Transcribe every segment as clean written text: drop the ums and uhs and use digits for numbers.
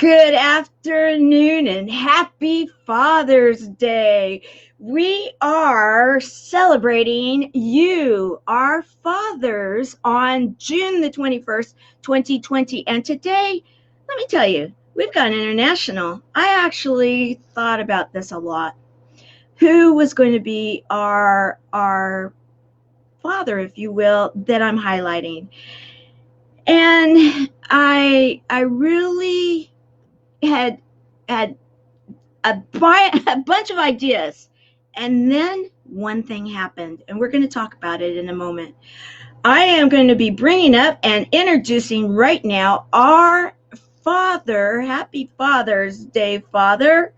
Good afternoon and happy Father's Day. We are celebrating you, our fathers, on June the 21st, 2020. And today, let me tell you, we've gone international. I actually thought about this a lot. Who was going to be our father, if you will, that I'm highlighting? And I really had a bunch of ideas. And then one thing happened, and we're going to talk about it in a moment. I am going to be bringing up and introducing right now our father, happy Father's Day, father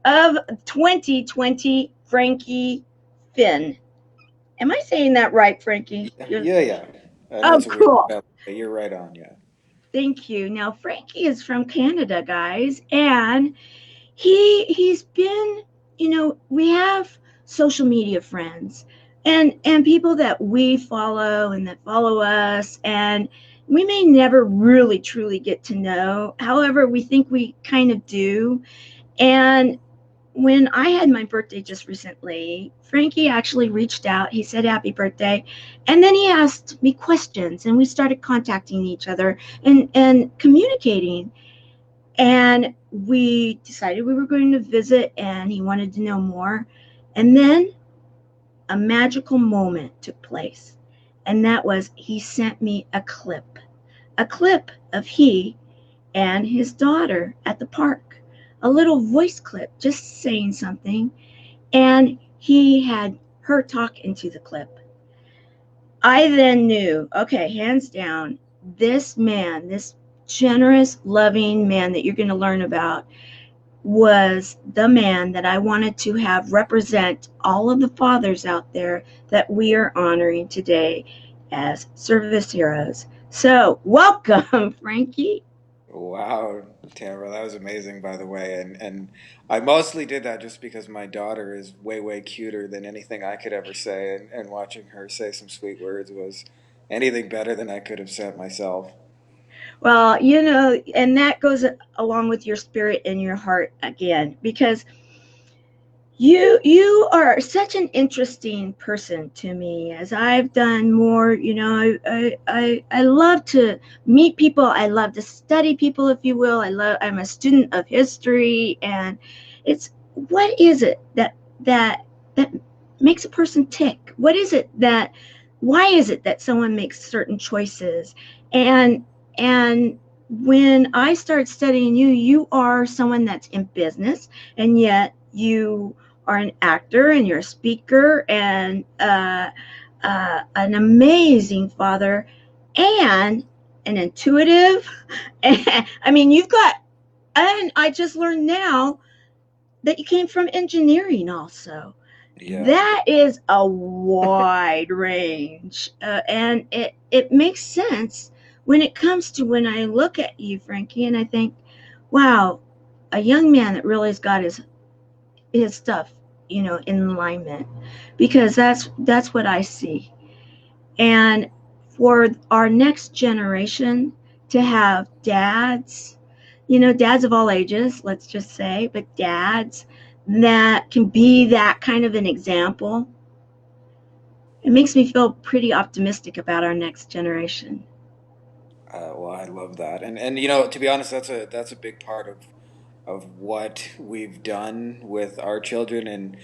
of 2020, Frankie Fihn. Am I saying that right, Frankie? Yeah. I know Oh, it's a weird cool. spelling, but you're right on, yeah. Thank you. Now, Frankie is from Canada, guys, and he's been, we have social media friends and people that we follow and that follow us, and we may never really truly get to know. However, we think we kind of do. And when I had my birthday just recently, Frankie actually reached out. He said happy birthday, and then he asked me questions, and we started contacting each other and communicating, and we decided we were going to visit, and he wanted to know more. And then a magical moment took place, and that was he sent me a clip of he and his daughter at the park, a little voice clip just saying something, and he had her talk into the clip. I then knew, okay, hands down, this man, this generous, loving man that you're going to learn about, was the man that I wanted to have represent all of the fathers out there that we are honoring today as service heroes. So, welcome, Frankie. Wow, Tamara, that was amazing, by the way. And I mostly did that just because my daughter is way cuter than anything I could ever say, and watching her say some sweet words was anything better than I could have said myself. Well, and that goes along with your spirit and your heart again, because you are such an interesting person to me. As I've done more, I love to meet people. I love to study people, if you will. I'm a student of history, and it's, what is it that makes a person tick? What is it that why is it that someone makes certain choices? And and when I start studying you, you are someone that's in business, and yet you are an actor, and you're a speaker, and an amazing father, and an intuitive. I mean, you've got, and I just learned now that you came from engineering also. Yeah. That is a wide range, and it makes sense when it comes to, when I look at you, Frankie, and I think, wow, a young man that really has got his stuff, in alignment, because that's what I see. And for our next generation to have dads, dads of all ages, let's just say, but dads that can be that kind of an example, it makes me feel pretty optimistic about our next generation. Well, I love that. And to be honest, that's a big part of what we've done with our children. And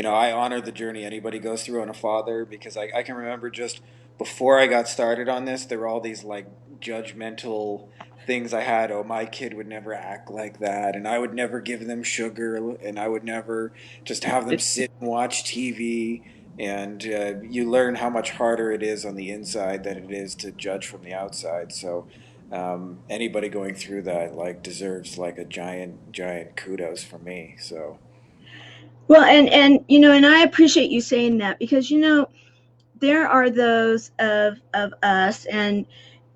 I honor the journey anybody goes through on a father, because I can remember just before I got started on this, there were all these like judgmental things I had. Oh, my kid would never act like that, and I would never give them sugar, and I would never just have them sit and watch TV. And you learn how much harder it is on the inside than it is to judge from the outside. So anybody going through that like deserves like a giant kudos from me. So Well, and I appreciate you saying that, because there are those of us, and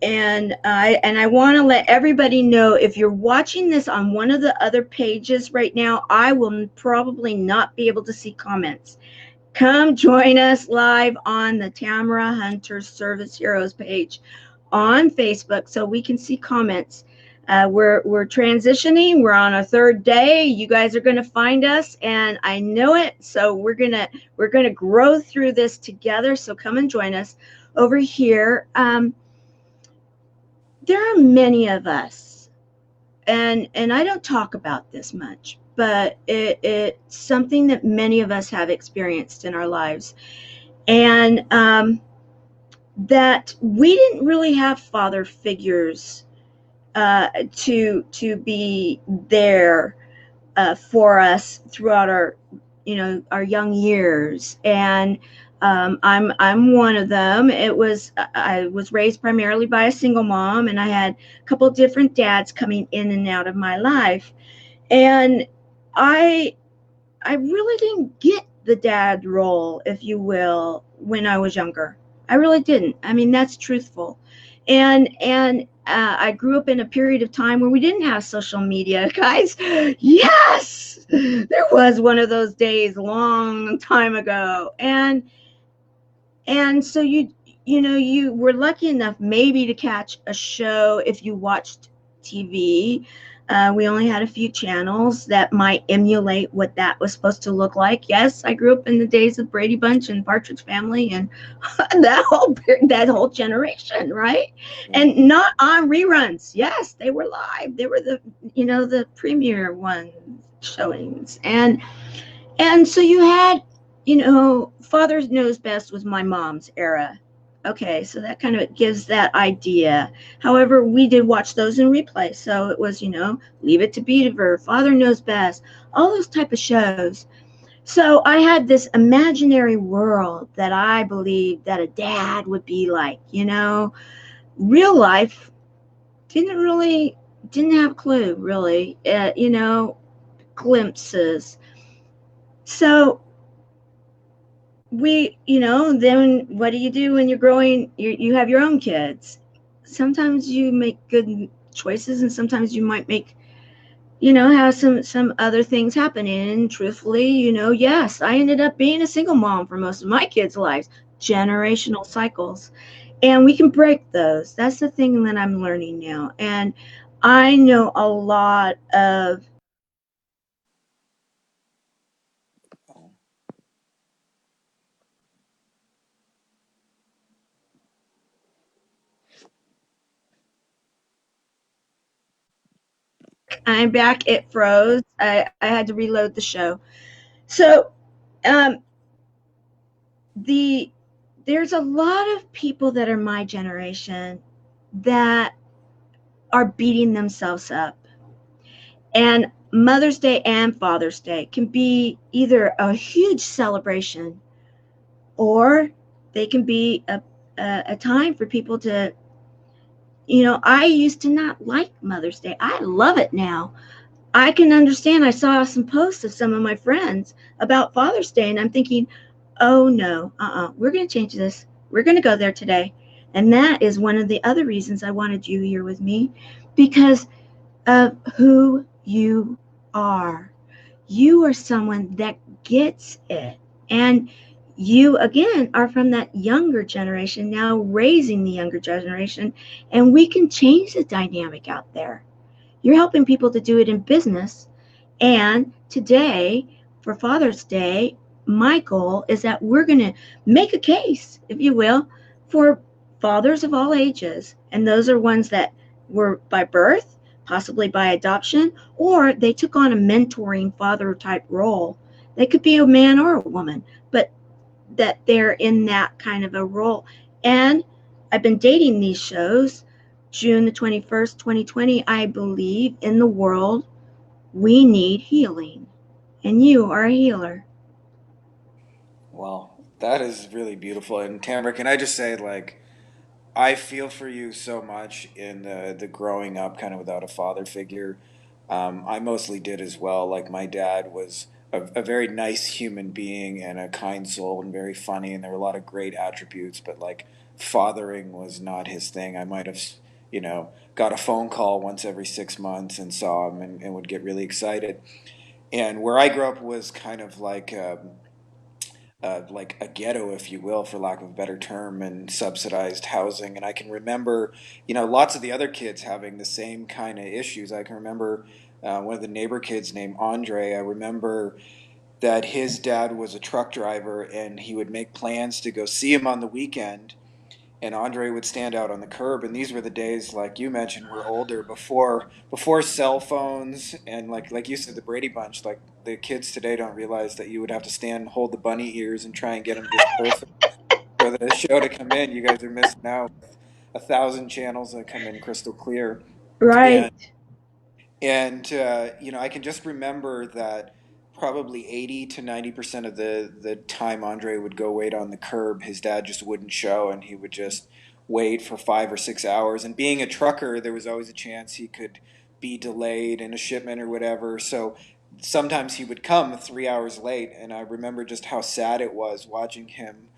I want to let everybody know, if you're watching this on one of the other pages right now, I will probably not be able to see comments. Come join us live on the Tamara Hunter Service Heroes page on Facebook so we can see comments. We're transitioning. We're on our third day. You guys are going to find us, and I know it. So we're gonna grow through this together. So come and join us over here. There are many of us, and I don't talk about this much, but it's something that many of us have experienced in our lives, and that we didn't really have father figures to be there for us throughout our our young years. And I'm one of them. I was raised primarily by a single mom, and I had a couple different dads coming in and out of my life. And I I really didn't get the dad role, if you will, when I was younger. I really didn't. I mean, that's truthful. And I grew up in a period of time where we didn't have social media, guys. Yes, there was one of those days a long time ago, and so you were lucky enough maybe to catch a show if you watched TV. We only had a few channels that might emulate what that was supposed to look like. Yes, I grew up in the days of Brady Bunch and Partridge Family and that whole generation, right? Mm. And not on reruns. Yes, they were live. They were the premiere one showings. And so you had, Father Knows Best was my mom's era. Okay, so that kind of gives that idea. However, we did watch those in replay. So it was, Leave It to Beaver, Father Knows Best, all those type of shows. So I had this imaginary world that I believed that a dad would be like, Real life didn't have a clue, really. Glimpses. So then what do you do when you're growing? You have your own kids. Sometimes you make good choices, and sometimes you might have some other things happen. And truthfully, yes, I ended up being a single mom for most of my kids' lives. Generational cycles, and we can break those. That's the thing that I'm learning now. And I know a lot of Oh, I'm back. It froze. I had to reload the show. So um, the there's a lot of people that are my generation that are beating themselves up. And Mother's Day and Father's Day can be either a huge celebration, or they can be a time for people to, I used to not like Mother's Day. I love it now. I can understand. I saw some posts of some of my friends about Father's Day, and I'm thinking, oh no, we're going to change this. We're going to go there today. And that is one of the other reasons I wanted you here with me, because of who you are. You are someone that gets it. And you, again, are from that younger generation, now raising the younger generation. And we can change the dynamic out there. You're helping people to do it in business. And today, for Father's Day, my goal is that we're going to make a case, if you will, for fathers of all ages. And those are ones that were by birth, possibly by adoption, or they took on a mentoring father type role. They could be a man or a woman, but that they're in that kind of a role. And I've been dating these shows. June the 21st, 2020, I believe in the world we need healing, and you are a healer. well, that is really beautiful. And Tamara, can I just say, like, I feel for you so much in the growing up kind of without a father figure. I mostly did as well. Like my dad was a very nice human being and a kind soul and very funny, and there were a lot of great attributes. But like fathering was not his thing. I might have, got a phone call once every 6 months and saw him and would get really excited. And where I grew up was kind of like like a ghetto, if you will, for lack of a better term, and subsidized housing. And I can remember, lots of the other kids having the same kind of issues. I can remember one of the neighbor kids named Andre. I remember that his dad was a truck driver, and he would make plans to go see him on the weekend, and Andre would stand out on the curb. And these were the days, like you mentioned, we're older, before cell phones, and like you said, the Brady Bunch. Like, the kids today don't realize that you would have to stand, hold the bunny ears, and try and get them just perfect for the show to come in. You guys are missing out. 1,000 channels that come in crystal clear, Right. and I can just remember that probably 80 to 90% of the time Andre would go wait on the curb, his dad just wouldn't show, and he would just wait for 5 or 6 hours. And being a trucker, there was always a chance he could be delayed in a shipment or whatever. So sometimes he would come 3 hours late, and I remember just how sad it was watching him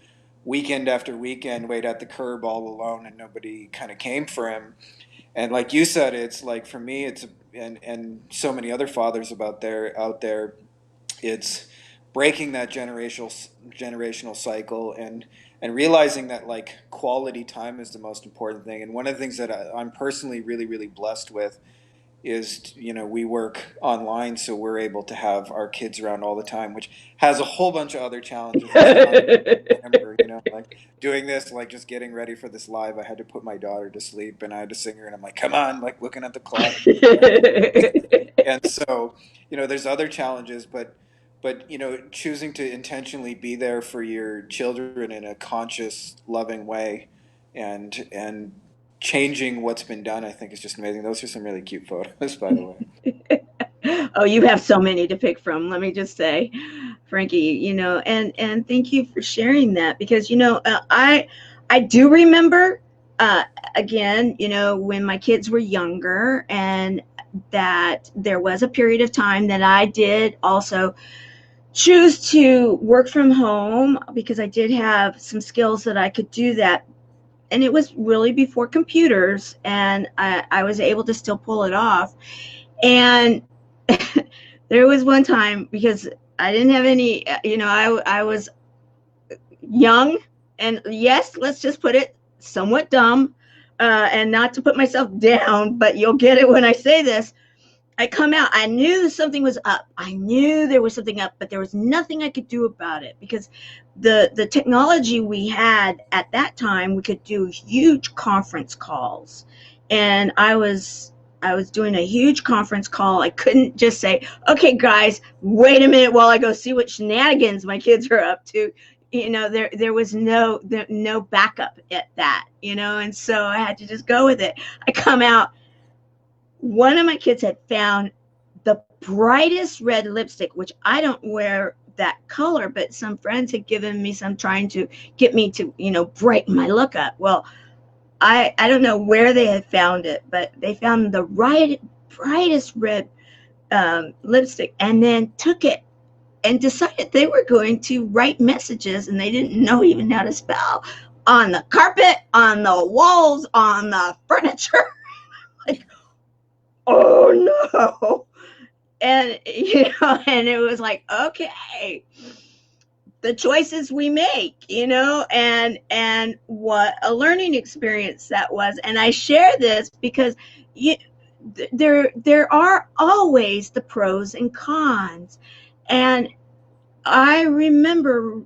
weekend after weekend wait at the curb all alone, and nobody kind of came for him. And like you said, it's like, for me, and so many other fathers out there, it's breaking that generational cycle, and realizing that, like, quality time is the most important thing. And one of the things that I'm personally really, really blessed with is, we work online, so we're able to have our kids around all the time, which has a whole bunch of other challenges. It's not a remember, like doing this, like just getting ready for this live, I had to put my daughter to sleep, and I had to sing her, and I'm like, come on, like looking at the clock. And so, there's other challenges, but choosing to intentionally be there for your children in a conscious, loving way, and changing what's been done, I think is just amazing. Those are some really cute photos, by the way. Oh, you have so many to pick from. Let me just say, Frankie, and thank you for sharing that, because I do remember, uh, again, when my kids were younger, and that there was a period of time that I did also choose to work from home, because I did have some skills that I could do that. And it was really before computers, and I was able to still pull it off. And there was one time, because I didn't have any, I was young, and yes, let's just put it, somewhat dumb, and not to put myself down, but you'll get it when I say this. I come out, I knew something was up. I knew there was something up, but there was nothing I could do about it, because the technology we had at that time, we could do huge conference calls. And I was doing a huge conference call. I couldn't just say, "Okay, guys, wait a minute while I go see what shenanigans my kids are up to." There was no backup at that, and so I had to just go with it. I come out, one of my kids had found the brightest red lipstick, which I don't wear that color, but some friends had given me some, trying to get me to, brighten my look up. Well, I don't know where they had found it, but they found the brightest red lipstick, and then took it and decided they were going to write messages, and they didn't know even how to spell, on the carpet, on the walls, on the furniture. Like, oh no. And and it was like, okay, the choices we make, and what a learning experience that was. And I share this because you, there are always the pros and cons. And I remember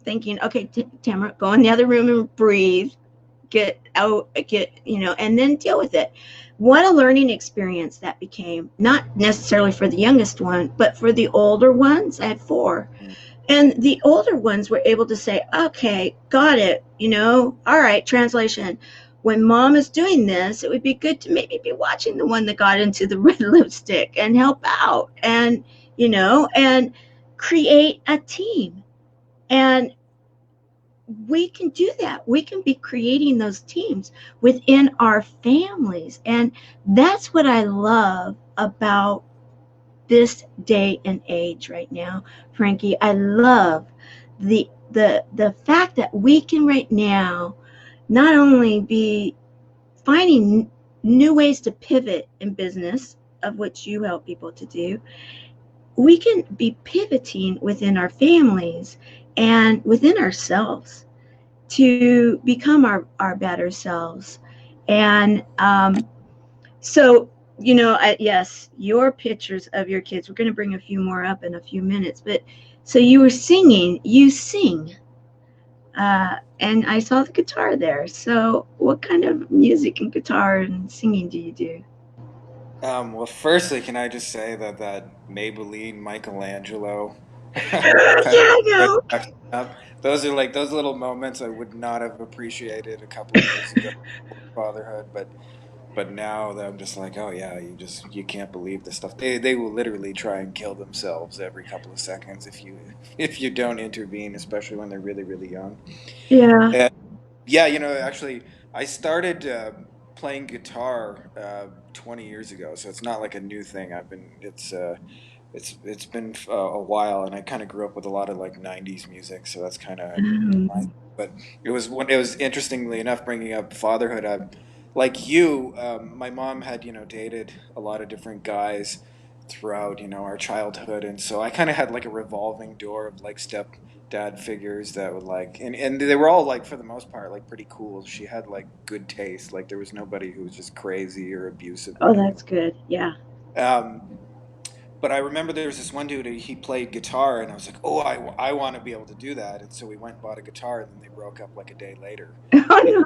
thinking, okay, Tamara, go in the other room and breathe, get out, and then deal with it. What a learning experience that became, not necessarily for the youngest one, but for the older ones. I had four. And the older ones were able to say, okay, got it, all right, translation. When mom is doing this, it would be good to maybe be watching the one that got into the red lipstick and help out, and create a team. And we can do that. We can be creating those teams within our families. And that's what I love about this day and age right now, Frankie. I love the fact that we can right now not only be finding new ways to pivot in business, of which you help people to do, we can be pivoting within our families and within ourselves to become our better selves. And so, yes, your pictures of your kids, we're going to bring a few more up in a few minutes, but so you were singing, you sing. And I saw the guitar there. So, what kind of music and guitar and singing do you do? Well, firstly, can I just say that Maybelline Michelangelo Yeah, pencil I that know. cracks me up. Those are like those little moments I would not have appreciated a couple of years ago before fatherhood, but now that I'm just like, oh yeah, you can't believe this stuff. They will literally try and kill themselves every couple of seconds if you if you don't intervene, especially when they're really really young. Yeah. Yeah, actually, I started playing guitar 20 years ago, so it's not like a new thing. It's been a while, and I kind of grew up with a lot of like '90s music, so that's kind of my. Um, But it was interestingly enough bringing up fatherhood. Like you, my mom had dated a lot of different guys throughout our childhood, and so I kind of had like a revolving door of like stepdad figures that would like, and they were all like for the most part like pretty cool. She had like good taste. Like there was nobody who was just crazy or abusive or oh, anything. that's good. Yeah. Um, but I remember there was this one dude, he played guitar, and I was like, oh, I want to be able to do that. And so we went and bought a guitar, and then they broke up like a day later. Oh, And no.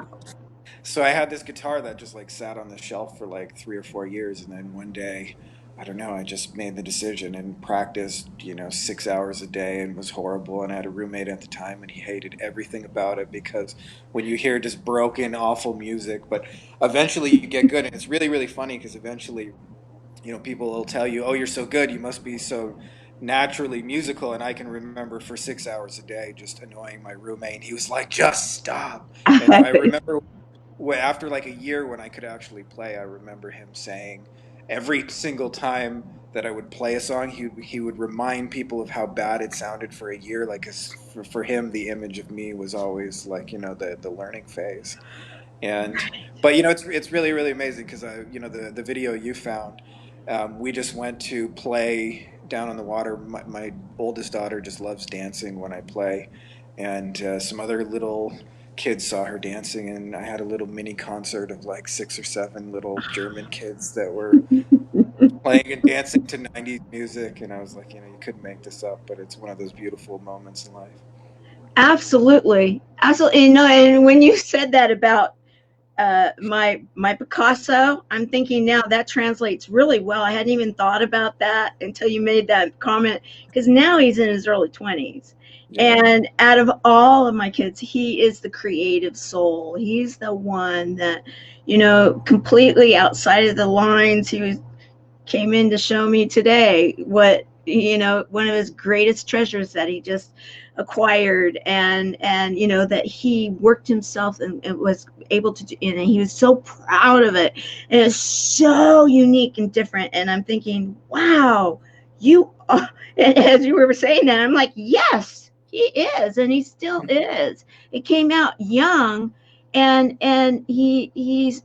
so I had this guitar that just like sat on the shelf for like 3 or 4 years. And then one day, I don't know, I just made the decision and practiced, 6 hours a day and was horrible. And I had a roommate at the time, and he hated everything about it because when you hear just broken, awful music, but eventually you get good. And it's really, really funny because eventually people will tell you, "Oh, you're so good. You must be so naturally musical." And I can remember for 6 hours a day just annoying my roommate. And he was like, "Just stop." And I remember after like a year when I could actually play, I remember him saying every single time that I would play a song, he would remind people of how bad it sounded for a year. Like, 'cause for him, the image of me was always like the learning phase. And but it's really really amazing because the video you found, we just went to play down on the water. My oldest daughter just loves dancing when I play, and some other little kids saw her dancing, and I had a little mini concert of like 6 or 7 little German kids that were playing and dancing to '90s music, and I was like, you couldn't make this up, but it's one of those beautiful moments in life. Absolutely. Absolutely. And when you said that about my Picasso, I'm thinking now that translates really well. I hadn't even thought about that until you made that comment, because now he's in his early 20s. Yeah. And out of all of my kids, he is the creative soul. He's the one that, completely outside of the lines. He was came in to show me today what one of his greatest treasures that he just acquired, and that he worked himself and was able to do, and he was so proud of it, and it's so unique and different. And I'm thinking, wow, you are, and as you were saying that, I'm like, yes, he is, and he still is. It came out young, and he's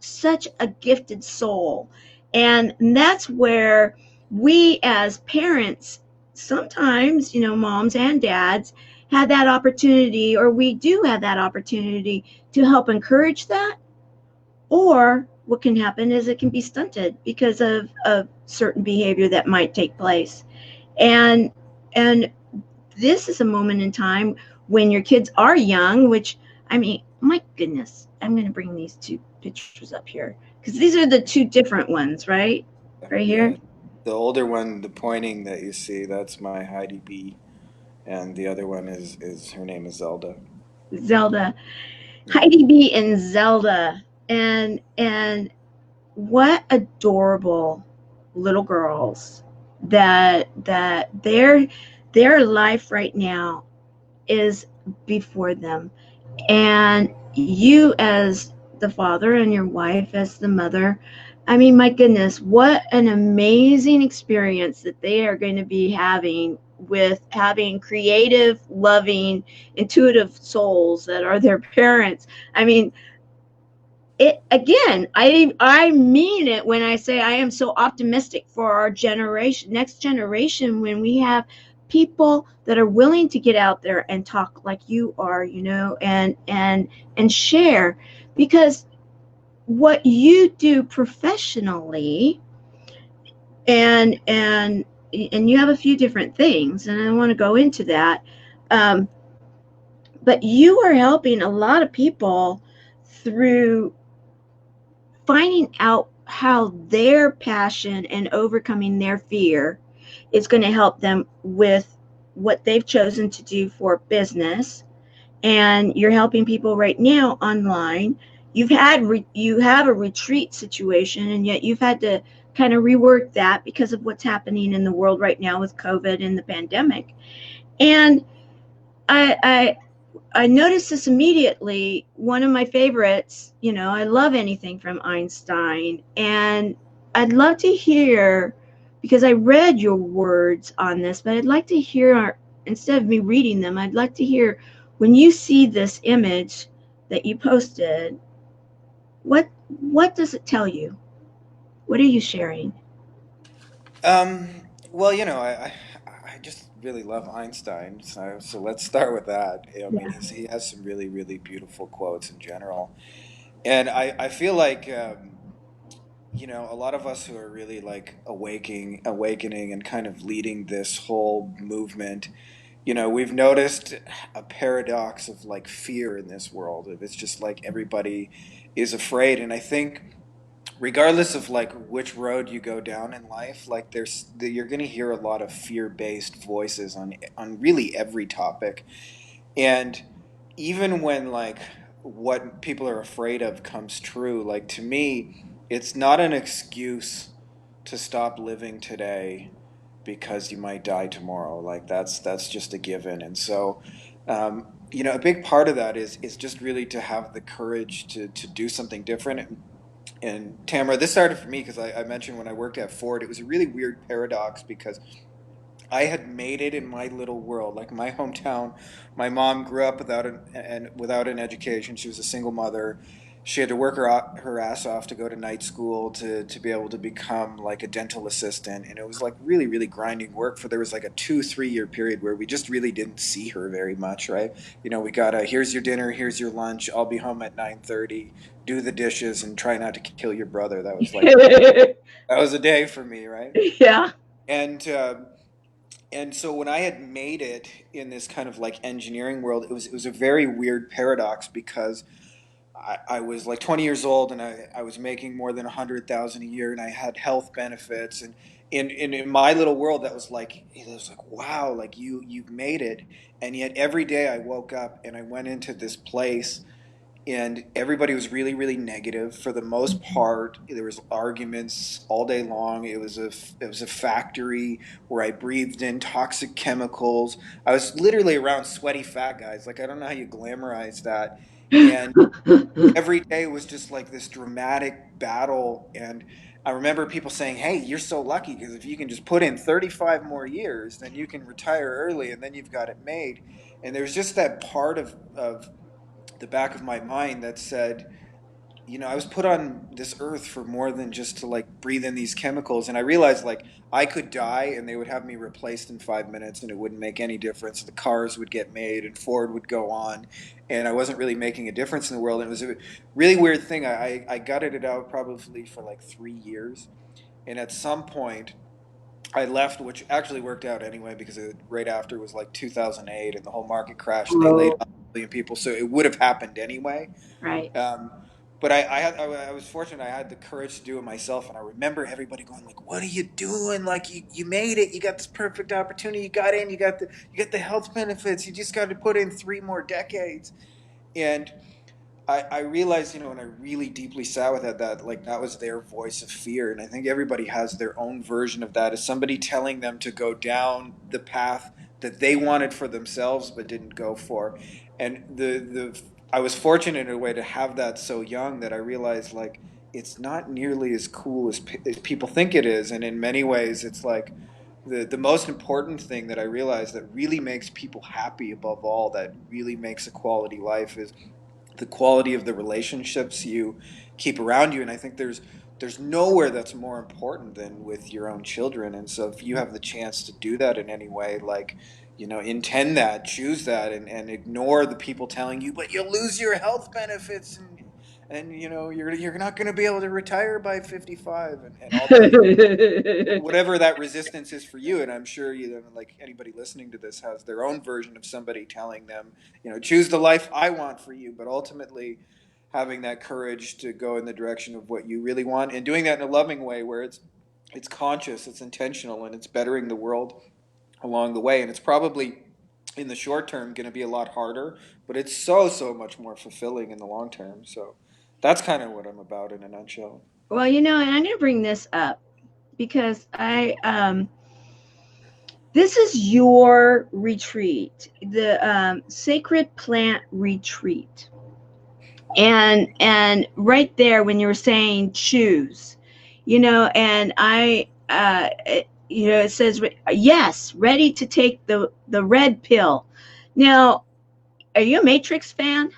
such a gifted soul. And that's where we as parents, sometimes, moms and dads, had that opportunity, or we do have that opportunity to help encourage that. Or what can happen is it can be stunted because of certain behavior that might take place. And and this is a moment in time when your kids are young, which, I mean, my goodness, I'm going to bring these two pictures up here because these are the two different ones, right? Right here. Yeah. The older one, the pointing that you see, that's my Heidi B, and the other one is her name is Zelda. Zelda, Yeah. Heidi B and Zelda. And what adorable little girls that their life right now is before them. And you, as the father, and your wife, as the mother, I mean, my goodness, what an amazing experience that they are going to be having with having creative, loving, intuitive souls that are their parents. I mean, it again, I mean it when I say I am so optimistic for our generation, next generation, when we have people that are willing to get out there and talk like you are, and share, because what you do professionally, and and you have a few different things, and I want to go into that. um, but you are helping a lot of people through finding out how their passion and overcoming their fear is going to help them with what they've chosen to do for business. And you're helping people right now online. You have a retreat situation, and yet you've had to kind of rework that because of what's happening in the world right now with COVID and the pandemic. And I I noticed this immediately. One of my favorites, I love anything from Einstein. And I'd love to hear, because I read your words on this, but I'd like to hear, instead of me reading them, I'd like to hear, when you see this image that you posted, what does it tell you? What are you sharing? Um, well, I just really love Einstein, so let's start with that. I mean, Yeah. he has some really, really beautiful quotes in general. And I feel like, a lot of us who are really like awakening and kind of leading this whole movement, we've noticed a paradox of like fear in this world. It's just like everybody is afraid. And I think regardless of like which road you go down in life, like you're going to hear a lot of fear-based voices on really every topic. And even when like what people are afraid of comes true, like to me, it's not an excuse to stop living today because you might die tomorrow. Like that's just a given. And so a big part of that is just really to have the courage to do something different. And Tamara, this started for me because I mentioned when I worked at Ford, it was a really weird paradox because I had made it in my little world, like my hometown. My mom grew up without an education. She was a single mother. She had to work her ass off to go to night school to be able to become like a dental assistant, and it was like really really grinding work. For there was like a 2 3 year period where we just really didn't see her very much, right? We got a here's your dinner, here's your lunch. I'll be home at 9:30. Do the dishes and try not to kill your brother. That was a day for me, right? Yeah. And and so when I had made it in this kind of like engineering world, it was a very weird paradox because I was like 20 years old and I was making more than 100,000 a year and I had health benefits, and in my little world it was like wow, like you've made it. And yet every day I woke up and I went into this place and everybody was really really negative for the most part. There was arguments all day long. It was a factory where I breathed in toxic chemicals. I was literally around sweaty fat guys. Like, I don't know how you glamorize that. And every day was just like this dramatic battle. And I remember people saying, hey, you're so lucky because if you can just put in 35 more years then you can retire early and then you've got it made. And there's just that part of the back of my mind that said, I was put on this earth for more than just to like breathe in these chemicals. And I realized like I could die and they would have me replaced in 5 minutes and it wouldn't make any difference. The cars would get made and Ford would go on. And I wasn't really making a difference in the world. And it was a really weird thing. I gutted it out probably for like 3 years. And at some point, I left, which actually worked out anyway because right after was like 2008 and the whole market crashed and they laid Oh, off 1 million people. So it would have happened anyway. right. Um, but I was fortunate. I had the courage to do it myself, and I remember everybody going like, "What are you doing? Like you made it. You got this perfect opportunity. You got in. You got the health benefits. You just got to put in 3 more decades." And I realized, when I really deeply sat with it, that like that was their voice of fear. And I think everybody has their own version of that, as somebody telling them to go down the path that they wanted for themselves but didn't go for. And the I was fortunate in a way to have that so young that I realized like it's not nearly as cool as people think it is. And in many ways it's like the most important thing that I realized that really makes people happy above all, that really makes a quality life, is the quality of the relationships you keep around you. And I think there's there's nowhere that's more important than with your own children. And so if you have the chance to do that in any way, like, intend that, choose that, and ignore the people telling you, but you'll lose your health benefits, and you're not going to be able to retire by 55, and all the whatever that resistance is for you. And I'm sure like anybody listening to this has their own version of somebody telling them, choose the life I want for you. But ultimately, having that courage to go in the direction of what you really want, and doing that in a loving way where it's conscious, it's intentional, and it's bettering the world along the way. And it's probably in the short term going to be a lot harder, but it's so much more fulfilling in the long term. So that's kind of what I'm about in a nutshell. Well, and I'm going to bring this up because this is your retreat, the Sacred Plant Retreat. And right there when you were saying choose, and it says yes, ready to take the red pill. Now, are you a Matrix fan?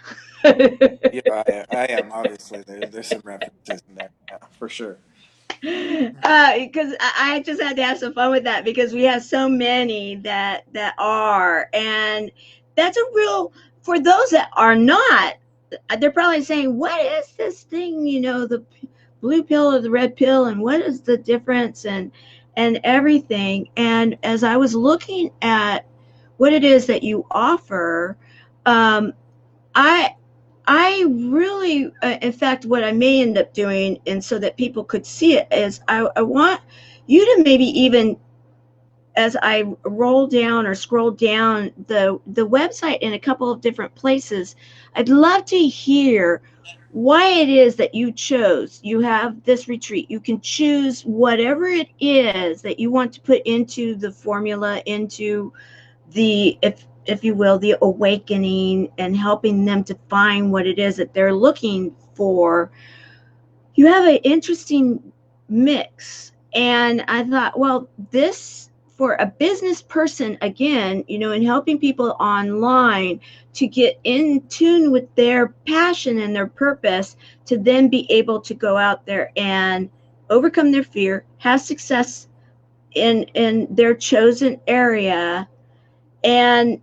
Yeah, I am. Obviously, there's some references in there, yeah, for sure. Because I just had to have some fun with that because we have so many that are, and that's a real, for those that are not, they're probably saying, what is this thing, the blue pill or the red pill, and what is the difference, and everything. And as I was looking at what it is that you offer, um, I I really, in fact, what I may end up doing, and so that people could see it, is I want you to maybe even, as I roll down or scroll down the website in a couple of different places, I'd love to hear why it is that you chose. You have this retreat. You can choose whatever it is that you want to put into the formula, into the, if you will, the awakening, and helping them to find what it is that they're looking for. You have an interesting mix. And I thought, well, this, for a business person, again, in helping people online to get in tune with their passion and their purpose, to then be able to go out there and overcome their fear, have success in their chosen area. And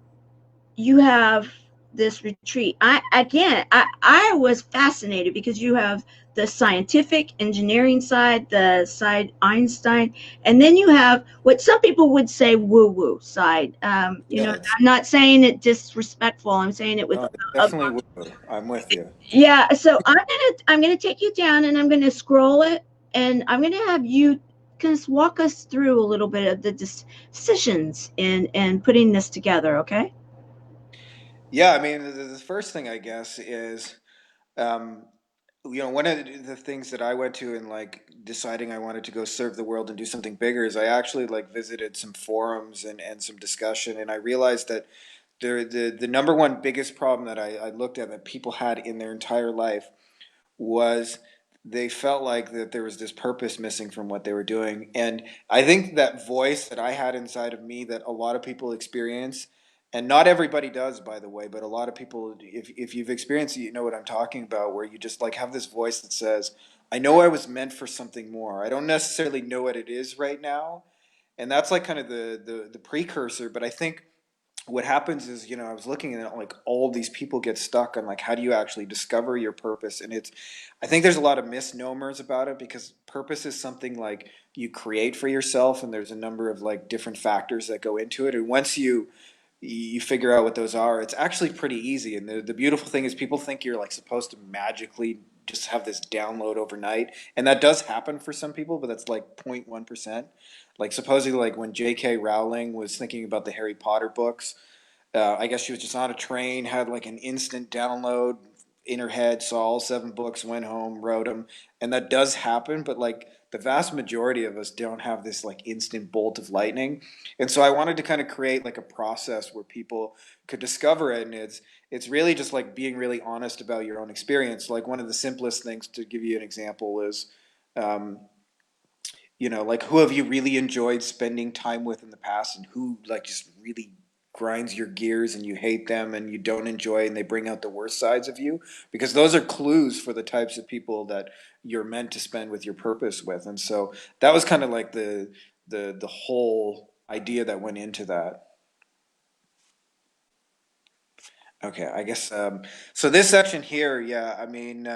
you have this retreat. I was fascinated because you have the scientific engineering side, the side Einstein, and then you have what some people would say woo woo side. Yeah, it's I'm not saying it disrespectful. I'm saying it with no, it's a, definitely woo. I'm with you. yeah. So I'm gonna take you down, and I'm gonna scroll it, and I'm gonna have you just walk us through a little bit of the decisions in putting this together. Okay. Yeah, I mean, the first thing I guess is, um, one of the things that I went to in like deciding I wanted to go serve the world and do something bigger is I actually like visited some forums and some discussion, and I realized that the number one biggest problem that I looked at that people had in their entire life was they felt like that there was this purpose missing from what they were doing. And I think that voice that I had inside of me that a lot of people experience, and not everybody does, by the way, but a lot of people, if you've experienced it, you know what I'm talking about, where you just like have this voice that says, I know I was meant for something more. I don't necessarily know what it is right now. And that's like kind of the precursor. But I think what happens is, I was looking at it, like all these people get stuck on like how do you actually discover your purpose. And I think there's a lot of misnomers about it, because purpose is something like you create for yourself, and there's a number of like different factors that go into it. And once you figure out what those are, it's actually pretty easy. And the beautiful thing is people think you're like supposed to magically just have this download overnight, and that does happen for some people, but that's like 0.1%. Like supposedly, like when J.K. Rowling was thinking about the Harry Potter books, I guess she was just on a train, had like an instant download in her head, saw all 7 books, went home, wrote them, and that does happen. But like the vast majority of us don't have this like instant bolt of lightning, and so I wanted to kind of create like a process where people could discover it, and it's really just like being really honest about your own experience. Like one of the simplest things, to give you an example, is. Um, like who have you really enjoyed spending time with in the past, and who like just really grinds your gears and you hate them and you don't enjoy and they bring out the worst sides of you, because those are clues for the types of people that you're meant to spend with your purpose with. And so that was kind of like the whole idea that went into that. Okay, I guess so this section here, yeah, I mean,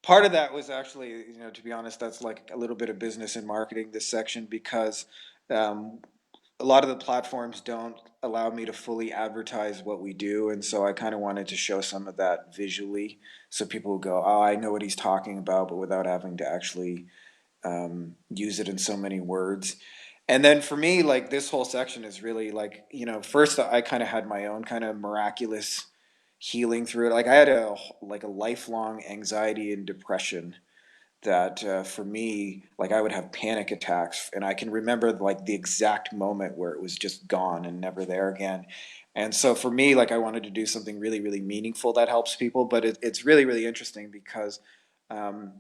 part of that was actually, to be honest, that's like a little bit of business and marketing, this section, because um, a lot of the platforms don't allow me to fully advertise what we do. And so I kind of wanted to show some of that visually so people would go, oh, I know what he's talking about, but without having to actually use it in so many words. And then for me, like this whole section is really like, first I kind of had my own kind of miraculous healing through it. Like I had a lifelong anxiety and depression that for me, like I would have panic attacks, and I can remember like the exact moment where it was just gone and never there again. And so for me, like I wanted to do something really, really meaningful that helps people. But it's really, really interesting because um,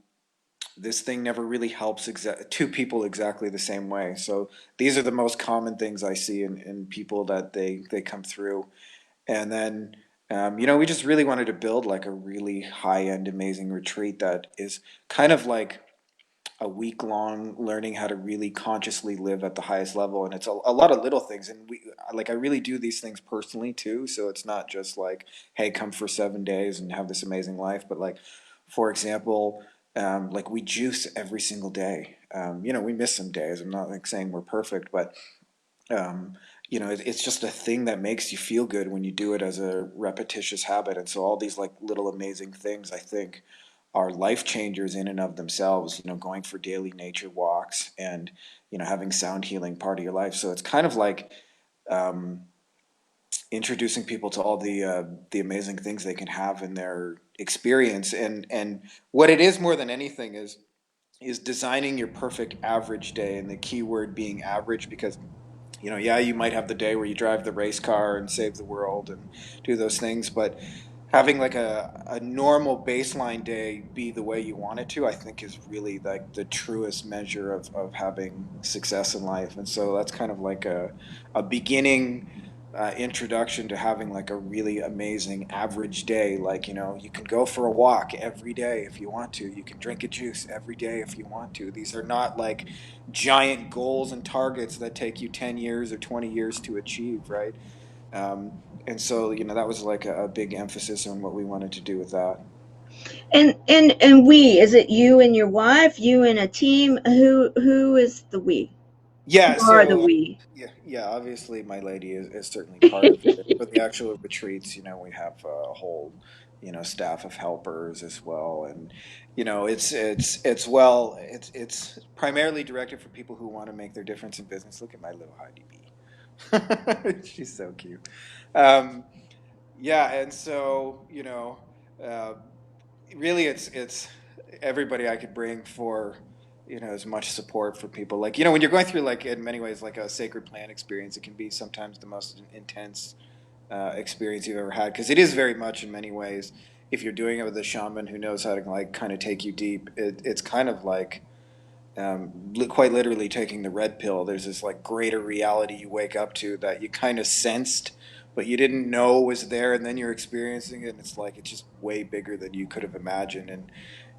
this thing never really helps two people exactly the same way. So these are the most common things I see in people that they come through. And then, we just really wanted to build like a really high end, amazing retreat that is kind of like a week long learning how to really consciously live at the highest level. And it's a lot of little things. And I really do these things personally too. So it's not just like, hey, come for 7 days and have this amazing life. But like, for example, like we juice every single day. We miss some days. I'm not like saying we're perfect, but um, it's just a thing that makes you feel good when you do it as a repetitious habit. And so all these like little amazing things, I think, are life changers in and of themselves. Going for daily nature walks and having sound healing part of your life. So it's kind of like um, introducing people to all the amazing things they can have in their experience. And what it is more than anything is designing your perfect average day, and the key word being average, because yeah, you might have the day where you drive the race car and save the world and do those things, but having like a normal baseline day be the way you want it to, I think is really like the truest measure of having success in life. And so that's kind of like a beginning introduction to having like a really amazing average day. Like, you can go for a walk every day if you want to. You can drink a juice every day if you want to. These are not like giant goals and targets that take you 10 years or 20 years to achieve, right? Um, and so, that was like a big emphasis on what we wanted to do with that. And we, is it you and your wife, you and a team? Who is the we? Yeah, Who are the so we? yeah, obviously my lady is certainly part of it. For the actual retreats, we have a whole, staff of helpers as well. And it's primarily directed for people who want to make their difference in business. Look at my little Heidi bee. She's so cute. Um, yeah, and so, uh, really it's everybody I could bring for as much support for people. Like, when you're going through, like, in many ways, like a sacred plan experience, it can be sometimes the most intense experience you've ever had, because it is very much in many ways, if you're doing it with a shaman who knows how to like kind of take you deep, it's kind of like quite literally taking the red pill. There's this like greater reality you wake up to that you kind of sensed, but you didn't know was there, and then you're experiencing it, and it's like it's just way bigger than you could have imagined.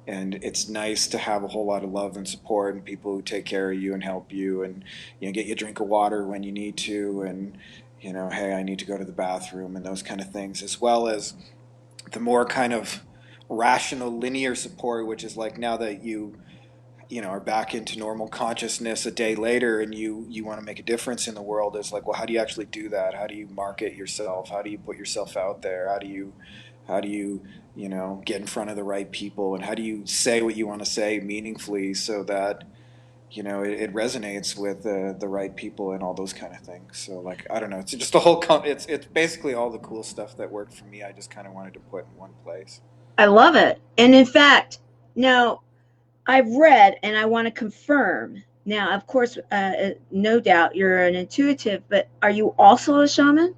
And it's nice to have a whole lot of love and support and people who take care of you and help you, and get you a drink of water when you need to, and hey, I need to go to the bathroom, and those kind of things, as well as the more kind of rational linear support, which is like, now that you are back into normal consciousness a day later, and you want to make a difference in the world, is like, well, how do you actually do that? How do you market yourself? How do you put yourself out there? How do you get in front of the right people, and how do you say what you want to say meaningfully so that it resonates with the right people and all those kind of things. So, like, I don't know, it's just a whole it's basically all the cool stuff that worked for me, I just kind of wanted to put in one place. I love it. And in fact, now I've read and I want to confirm. Now, of course, no doubt you're an intuitive, but are you also a shaman?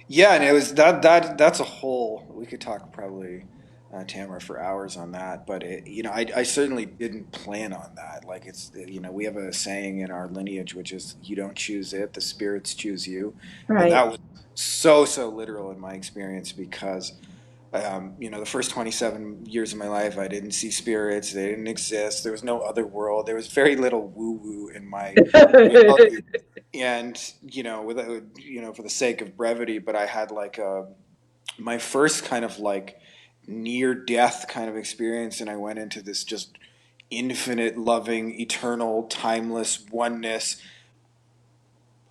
Yeah, and it was that's a whole, we could talk probably Tamara, for hours on that. But I certainly didn't plan on that. Like we have a saying in our lineage, which is, "You don't choose it; the spirits choose you," and Right. that was so literal in my experience because the first 27 years of my life, I didn't see spirits. They didn't exist. There was no other world. There was very little woo woo in my reality. And, without, for the sake of brevity, but I had like my first kind of like near death kind of experience. And I went into this just infinite, loving, eternal, timeless oneness,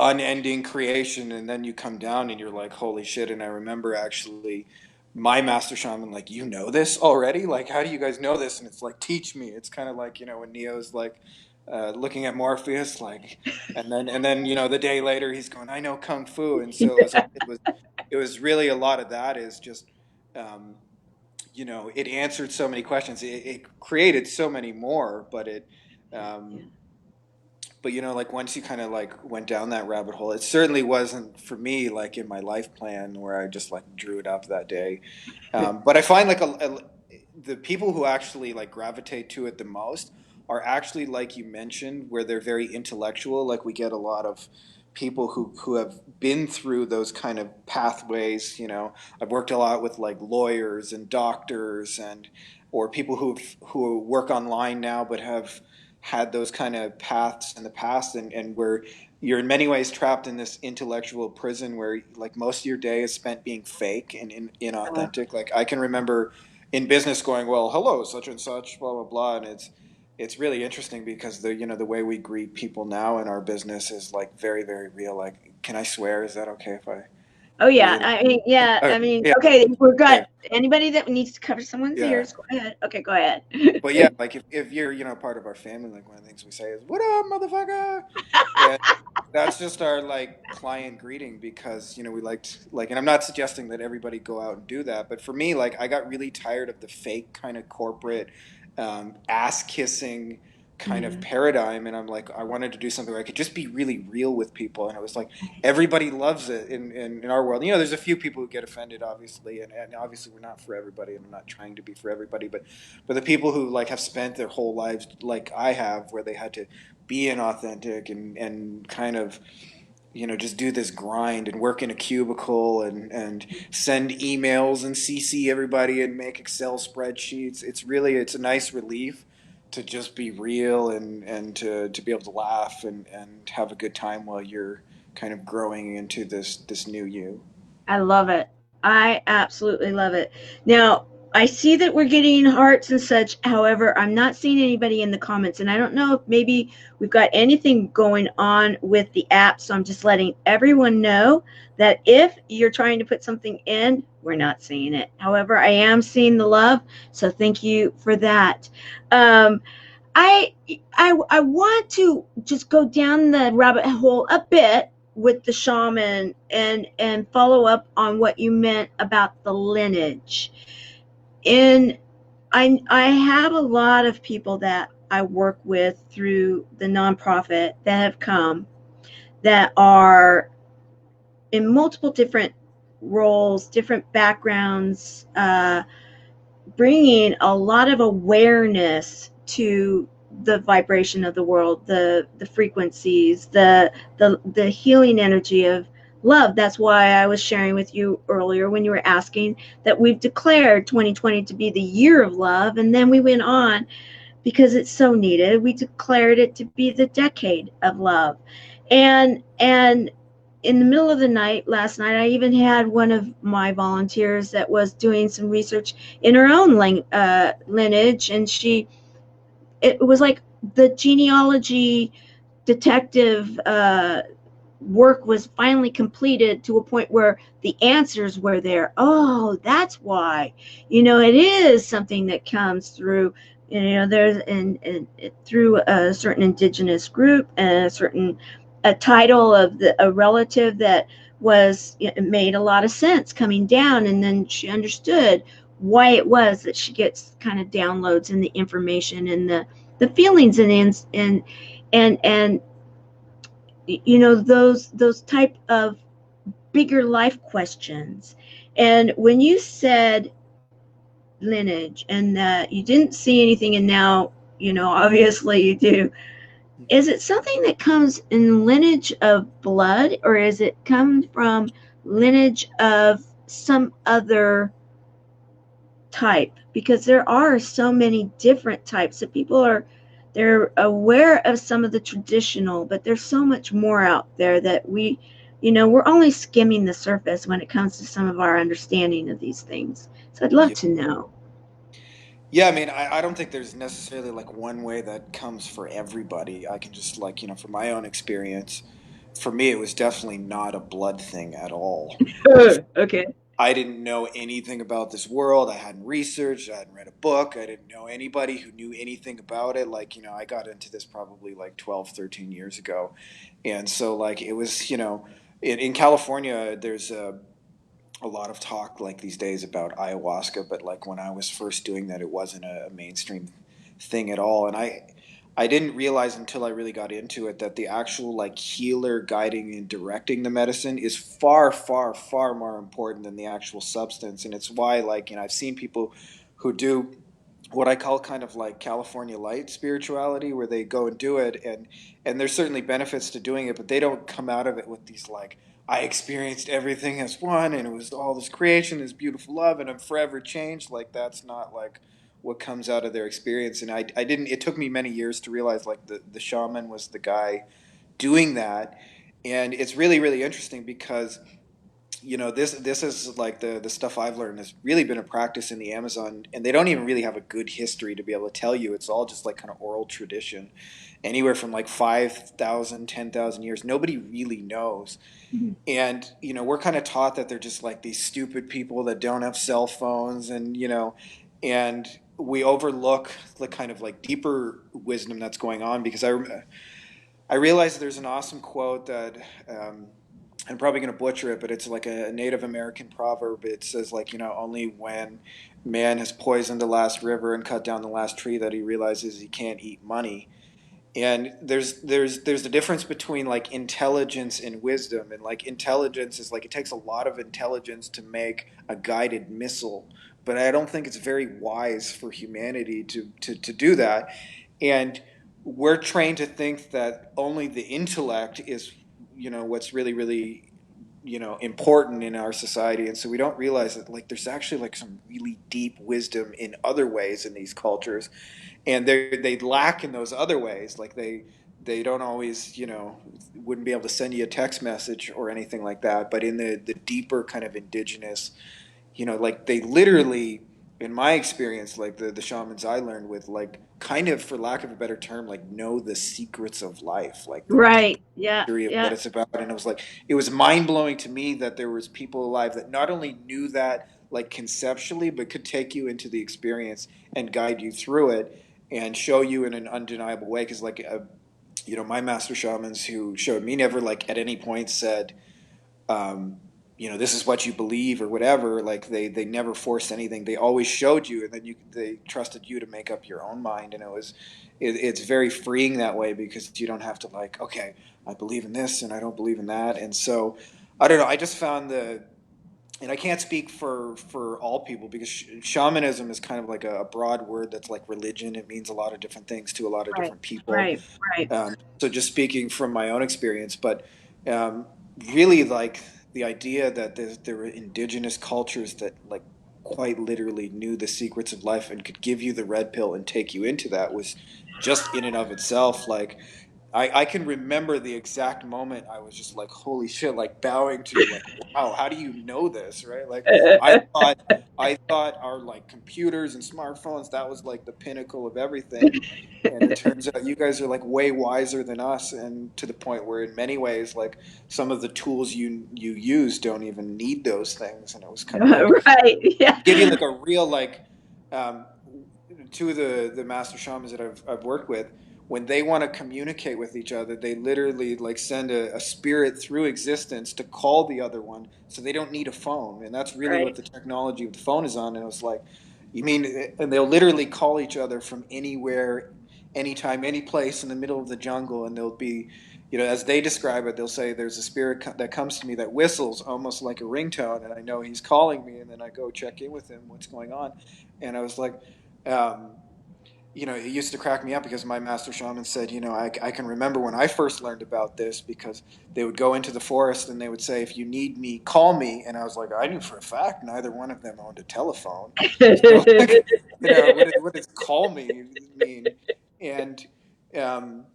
unending creation, and then you come down and you're like, holy shit. And I remember actually my master shaman, like, you know this already, like, how do you guys know this? And it's like, teach me. It's kind of like, when Neo's like looking at Morpheus, like, and then the day later he's going, I know kung fu. And so it was really a lot of that is just um, it answered so many questions. It created so many more, but Yeah. um, like once you kind of like went down that rabbit hole, it certainly wasn't for me like in my life plan where I just like drew it up that day. But I find like the people who actually like gravitate to it the most are actually, like you mentioned, where they're very intellectual. Like we get a lot of people who have been through those kind of pathways. I've worked a lot with like lawyers and doctors and or people who work online now but have had those kind of paths in the past, and where you're in many ways trapped in this intellectual prison where like most of your day is spent being fake and inauthentic. Like I can remember in business going, well, hello, such and such, blah blah blah, and it's really interesting because the way we greet people now in our business is like very very real. Like, can I swear? Is that okay if I? Oh Is yeah. it? I mean, yeah. Okay, I mean, yeah, okay. We've got okay, anybody that needs to cover someone's yeah. ears. Go ahead. Okay, go ahead. But yeah, like if you're part of our family, like one of the things we say is "What up, motherfucker?" And that's just our like client greeting because we liked like, and I'm not suggesting that everybody go out and do that, but for me, like I got really tired of the fake kind of corporate ass kissing kind of Yeah. paradigm, and I'm like, I wanted to do something where I could just be really real with people, and it was like everybody loves it in our world. There's a few people who get offended, obviously, and obviously we're not for everybody, and I'm not trying to be for everybody, but the people who like have spent their whole lives like I have, where they had to be inauthentic and kind of just do this grind and work in a cubicle and send emails and CC everybody and make Excel spreadsheets. It's a nice relief to just be real and to be able to laugh and have a good time while you're kind of growing into this new you. I love it. I absolutely love it. Now, I see that we're getting hearts and such. However, I'm not seeing anybody in the comments, and I don't know if maybe we've got anything going on with the app. So I'm just letting everyone know that if you're trying to put something in, we're not seeing it. However, I am seeing the love. So thank you for that. Um, I I want to just go down the rabbit hole a bit with the shaman and follow up on what you meant about the lineage. In I have a lot of people that I work with through the nonprofit that have come that are in multiple different roles, different backgrounds, bringing a lot of awareness to the vibration of the world, the frequencies, the healing energy of love. That's why I was sharing with you earlier when you were asking that we've declared 2020 to be the year of love, and then we went on because it's so needed. We declared it to be the decade of love, and in the middle of the night last night, I even had one of my volunteers that was doing some research in her own lineage, and it was like the genealogy detective work was finally completed to a point where the answers were there. Oh, that's why. It is something that comes through. There's through a certain indigenous group and a certain a title of a relative that was it made a lot of sense coming down, and then she understood why it was that she gets kind of downloads and the information and the feelings and those type of bigger life questions. And when you said lineage and that you didn't see anything and now, obviously you do. Is it something that comes in lineage of blood or is it come from lineage of some other type? Because there are so many different types of people are they're aware of some of the traditional, but there's so much more out there that we're only skimming the surface when it comes to some of our understanding of these things. So I'd love Yeah. to know. Yeah, I mean, I don't think there's necessarily like one way that comes for everybody. I can just like, from my own experience, for me, it was definitely not a blood thing at all. Okay. I didn't know anything about this world. I hadn't researched, I hadn't read a book. I didn't know anybody who knew anything about it. Like, I got into this probably like 12, 13 years ago. And so like it was, in California, there's a lot of talk like these days about ayahuasca, but like when I was first doing that, it wasn't a mainstream thing at all. And I didn't realize until I really got into it that the actual like healer guiding and directing the medicine is far, far, far more important than the actual substance. And it's why like, I've seen people who do what I call kind of like California light spirituality, where they go and do it, and there's certainly benefits to doing it, but they don't come out of it with these like, I experienced everything as one, and it was all this creation, this beautiful love, and I'm forever changed. Like that's not like what comes out of their experience. And I didn't. It took me many years to realize like the shaman was the guy doing that, and it's really really interesting because this is like the stuff I've learned has really been a practice in the Amazon, and they don't even really have a good history to be able to tell you. It's all just like kind of oral tradition, anywhere from like 5,000, 10,000 years. Nobody really knows. Mhm. And we're kind of taught that they're just like these stupid people that don't have cell phones, and we overlook the kind of like deeper wisdom that's going on. Because I realize there's an awesome quote that I'm probably going to butcher it, but it's like a Native American proverb. It says like, only when man has poisoned the last river and cut down the last tree that he realizes he can't eat money. And there's the difference between like intelligence and wisdom. And like intelligence is like, it takes a lot of intelligence to make a guided missile, but I don't think it's very wise for humanity to do that. And we're trained to think that only the intellect is what's really really important in our society. And so we don't realize that like there's actually like some really deep wisdom in other ways in these cultures, and they lack in those other ways. Like they don't always wouldn't be able to send you a text message or anything like that. But in the deeper kind of indigenous, like they literally, in my experience, like the shamans I learned with, like kind of, for lack of a better term, like know the secrets of life, like the deep Right. Yeah. mystery of what Yeah. it's about. And it was mind blowing to me that there was people alive that not only knew that like conceptually, but could take you into the experience and guide you through it and show you in an undeniable way. Because like my master shamans who showed me never like at any point said, um, this is what you believe or whatever. Like they never forced anything. They always showed you, and then they trusted you to make up your own mind. And it's very freeing that way, because you don't have to like, okay, I believe in this and I don't believe in that. And so I don't know. I just found and I can't speak for all people, because shamanism is kind of like a broad word that's like religion. It means a lot of different things to a lot of Right. different people. Right. Right. So just speaking from my own experience, but um, really like the idea that there were indigenous cultures that like quite literally knew the secrets of life and could give you the red pill and take you into that was just in and of itself like I can remember the exact moment I was just like, holy shit, like bowing to like, wow, how do you know this? Right. Like I thought our like computers and smartphones, that was like the pinnacle of everything. And it turns out you guys are like way wiser than us, and to the point where in many ways, like some of the tools you use don't even need those things. And it was kind of like, Right. Yeah. give you like a real like um, two of the master shamans that I've worked with, when they want to communicate with each other, they literally like send a spirit through existence to call the other one, so they don't need a phone. And that's really what Right. the technology of the phone is on. And it was like, you mean, and they'll literally call each other from anywhere anytime, any place in the middle of the jungle, and there'll be, as they describe it, they'll say there's a spirit that comes to me that whistles almost like a ringtone, and I know he's calling me, and then I go check in with him, what's going on, and I was like, um, it used to crack me up because my master shaman said, I can remember when I first learned about this because they would go into the forest and they would say, if you need me, call me. And I was like, I knew for a fact neither one of them owned a telephone. So, like, what does call me mean? And, um,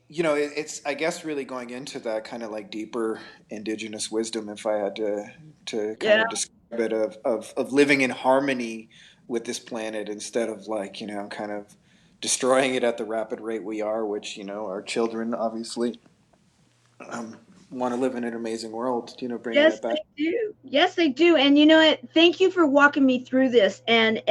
it's, I guess, really going into that kind of like deeper indigenous wisdom, if I had to kind Yeah. of describe it, of living in harmony with this planet instead of like, kind of destroying it at the rapid rate we are, which, our children obviously um, want to live in an amazing world, bringing Yes, that back. they do. Yes, they do. And you know what? Thank you for walking me through this. And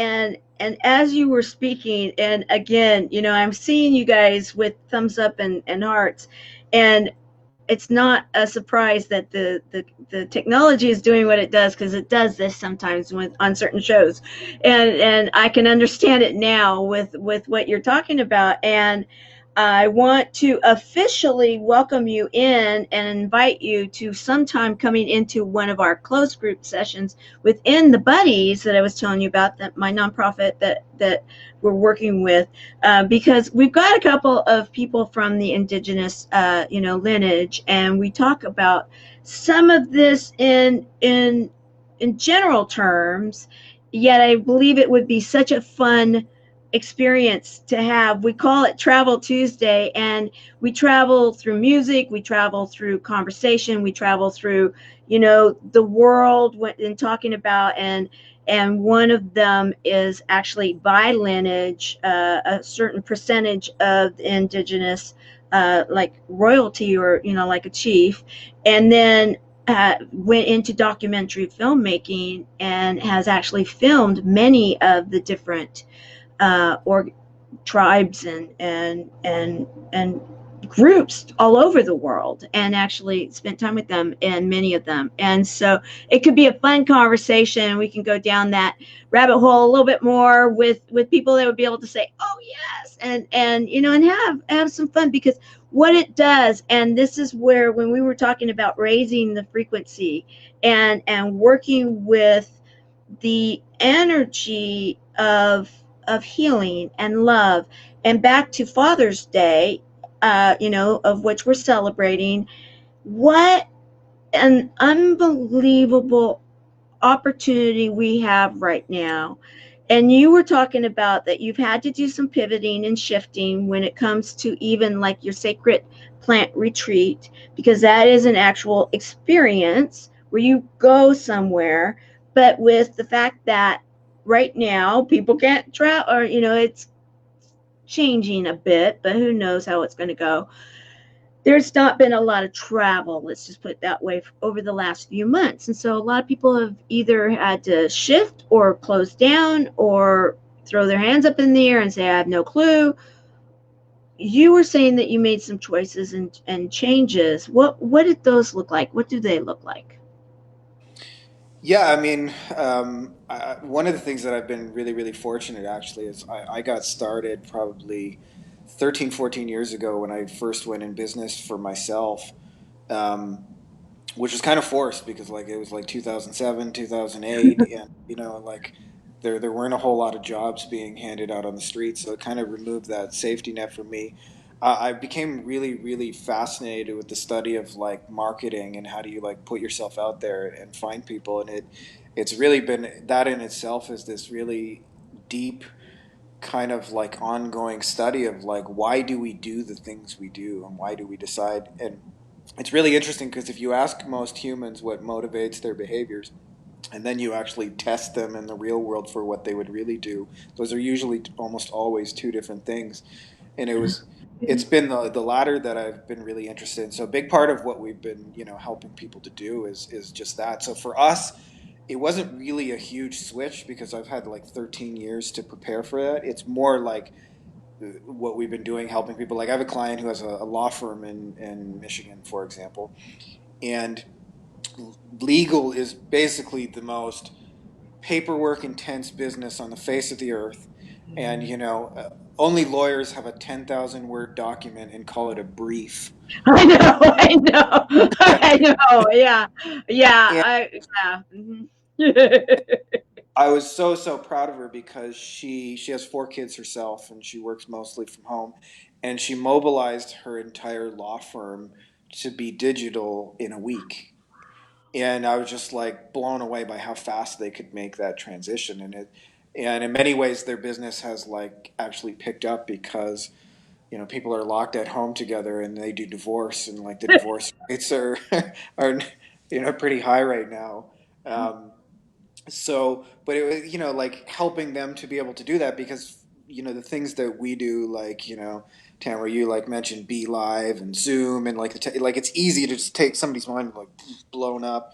as you were speaking, and again, I'm seeing you guys with thumbs up and hearts. And it's not a surprise that the technology is doing what it does, because it does this sometimes with on certain shows, and I can understand it now with what you're talking about. And I want to officially welcome you in and invite you to sometime coming into one of our closed group sessions within the buddies that I was telling you about, that my nonprofit that we're working with, because we've got a couple of people from the indigenous, lineage, and we talk about some of this in general terms. Yet I believe it would be such a fun experience to have. We call it Travel Tuesday, and we travel through music, we travel through conversation, we travel through, the world in talking about, and one of them is actually by lineage, a certain percentage of the indigenous, like royalty, or like a chief, and then went into documentary filmmaking and has actually filmed many of the different or tribes and groups all over the world, and actually spent time with them, and many of them. And so it could be a fun conversation. We can go down that rabbit hole a little bit more with people that would be able to say, oh yes, and and have some fun, because what it does, and this is where, when we were talking about raising the frequency and working with the energy of healing and love, and back to Father's Day, of which we're celebrating. What an unbelievable opportunity we have right now. And you were talking about that you've had to do some pivoting and shifting when it comes to even like your sacred plant retreat, because that is an actual experience where you go somewhere. But with the fact that right now people can't travel, or, it's changing a bit, but who knows how it's going to go. There's not been a lot of travel, let's just put it that way, over the last few months. And so a lot of people have either had to shift or close down or throw their hands up in the air and say, I have no clue. You were saying that you made some choices and changes. What did those look like? What do they look like? Yeah, I mean, one of the things that I've been really, really fortunate actually is I got started probably 13, 14 years ago when I first went in business for myself, um, which was kind of forced because like it was like 2007, 2008, and like there weren't a whole lot of jobs being handed out on the street, so it kind of removed that safety net for me. I became really, really fascinated with the study of like marketing and how do you like put yourself out there and find people, and it's really been that in itself is this really deep kind of like ongoing study of like why do we do the things we do and why do we decide. And it's really interesting because if you ask most humans what motivates their behaviors and then you actually test them in the real world for what they would really do, those are usually almost always two different things. And it's been the latter that I've been really interested in. So a big part of what we've been helping people to do is just that. So for us, it wasn't really a huge switch because I've had like 13 years to prepare for that. It's more like what we've been doing, helping people. Like I have a client who has a law firm in Michigan, for example, and legal is basically the most paperwork intense business on the face of the earth. And only lawyers have a 10,000 word document and call it a brief. I know, I know, I know. Yeah, yeah, And yeah. Mhm. I was so proud of her because she has 4 kids herself and she works mostly from home, and she mobilized her entire law firm to be digital in a week. And I was just like blown away by how fast they could make that transition. And in many ways their business has like actually picked up because people are locked at home together and they do divorce, and like the divorce rates are are pretty high right now. Um, so but it was like helping them to be able to do that because the things that we do, like Tamara, you like mentioned Be Live and Zoom, and like like it's easy to just take somebody's mind like blown up.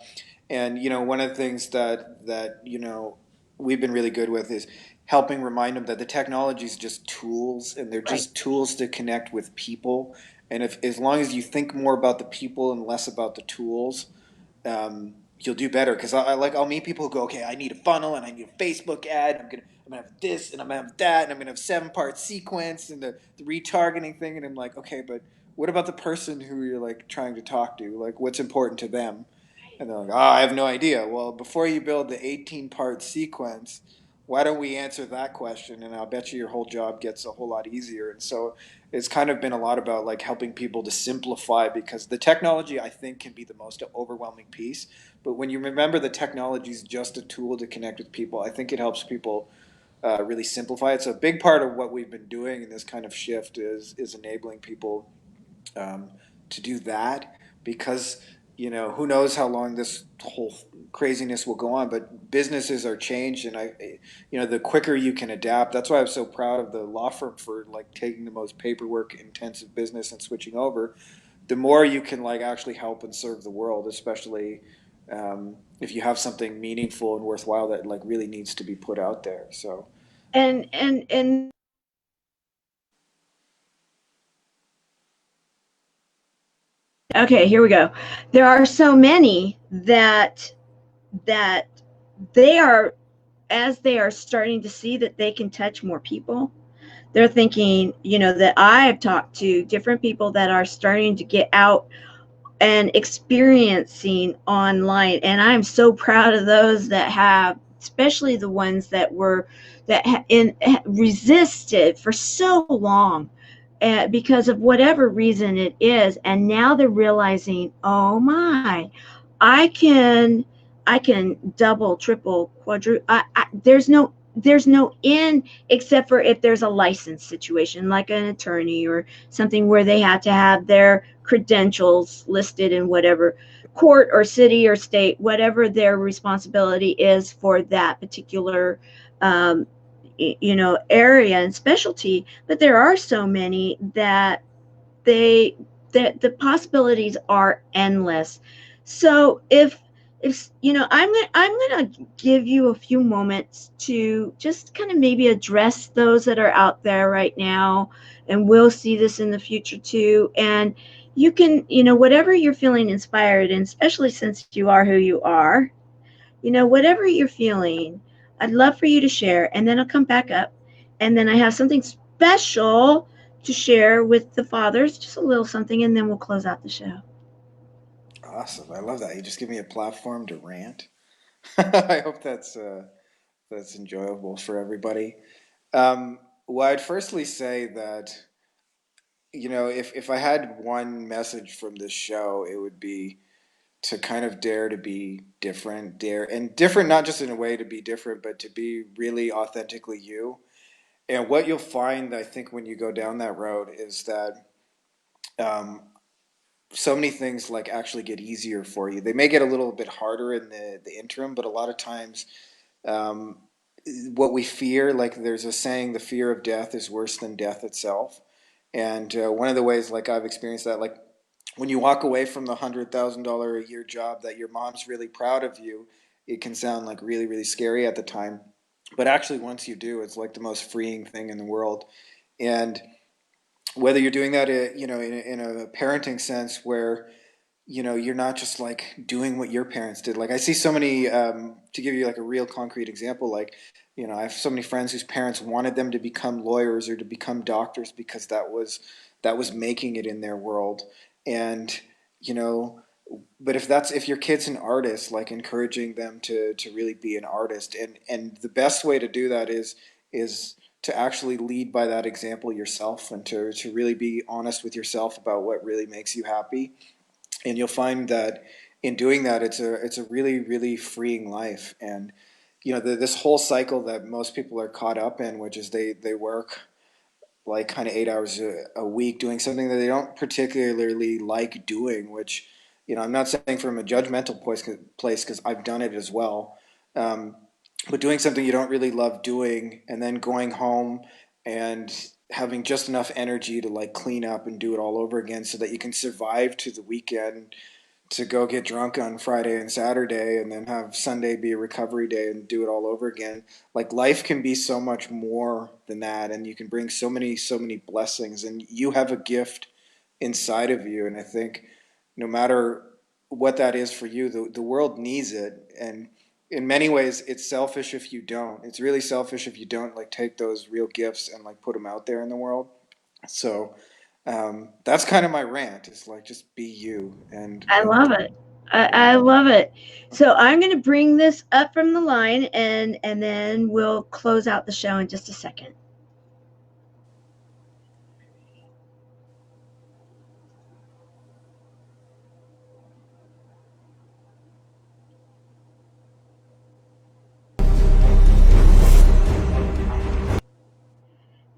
And one of the things that we've been really good with is helping remind them that the technology is just tools, and they're Right. just tools to connect with people. And if as long as you think more about the people and less about the tools, you'll do better. Because I'll meet people who go, okay, I need a funnel and I need a Facebook ad. I'm gonna have this and I'm gonna have that and I'm gonna have 7-part sequence and the retargeting thing. And I'm like, okay, but what about the person who you're like trying to talk to? Like, what's important to them? And they're like, oh, I have no idea. Well, before you build the 18-part sequence, why don't we answer that question? And I'll bet you your whole job gets a whole lot easier. And so it's kind of been a lot about like helping people to simplify, because the technology I think can be the most overwhelming piece. But when you remember the technology is just a tool to connect with people, I think it helps people really simplify it. So a big part of what we've been doing in this kind of shift is enabling people um, to do that, because who knows how long this whole craziness will go on, but businesses are changed. And the quicker you can adapt, that's why I'm so proud of the law firm for like taking the most paperwork intensive business and switching over. The more you can like actually help and serve the world, especially if you have something meaningful and worthwhile that like really needs to be put out there. So And okay, here we go. There are so many that they are, as they are starting to see that they can touch more people, they're thinking, that I've talked to different people that are starting to get out and experiencing online. And I'm so proud of those that have, especially the ones that were resisted for so long, because of whatever reason it is, and now they're realizing, oh my, I can I can double, triple, quadruple. There's no in, except for if there's a license situation like an attorney or something where they have to have their credentials listed in whatever court or city or state, whatever their responsibility is for that particular um, area and specialty. But there are so many that they that the possibilities are endless. So if I'm gonna give you a few moments to just kind of maybe address those that are out there right now, and we'll see this in the future too. And you can, whatever you're feeling inspired, and especially since you are who you are, whatever you're feeling, I'd love for you to share. And then I'll come back up. And then I have something special to share with the fathers, just a little something, and then we'll close out the show. awesome, I love that. You just give me a platform to rant. I hope that's enjoyable for everybody. Well, I'd firstly say that if I had one message from this show, it would be to kind of dare to be different, dare and different, not just in a way to be different, but to be really authentically you. And what you'll find, I think, when you go down that road is that um, so many things like actually get easier for you. They may get a little bit harder in the interim, but a lot of times um, what we fear, like there's a saying, the fear of death is worse than death itself. And one of the ways, like I've experienced that, like when you walk away from the $100,000 a year job that your mom's really proud of you, it can sound like really, really scary at the time. But actually, once you do, it's like the most freeing thing in the world. And whether you're doing that, in a parenting sense where you're not just like doing what your parents did. Like I see so many, to give you like a real concrete example, like I have so many friends whose parents wanted them to become lawyers or to become doctors because that was making it in their world. And you know, but if your kid's an artist, like encouraging them to really be an artist, and the best way to do that is to actually lead by that example yourself, and to really be honest with yourself about what really makes you happy. And you'll find that in doing that, it's a really really freeing life. And this whole cycle that most people are caught up in, which is they work like kind of 8 hours a week doing something that they don't particularly like doing, which, I'm not saying from a judgmental place because I've done it as well. Um, but doing something you don't really love doing and then going home and having just enough energy to like clean up and do it all over again so that you can survive to the weekend, to go get drunk on Friday and Saturday and then have Sunday be a recovery day and do it all over again. Like life can be so much more than that, and you can bring so many blessings, and you have a gift inside of you. And I think no matter what that is for you, the world needs it. And in many ways it's selfish if you don't. It's really selfish if you don't like take those real gifts and like put them out there in the world. So that's kind of my rant. It's like just be you I and love it. I yeah. love it. So I'm going to bring this up from the line, and then we'll close out the show in just a second.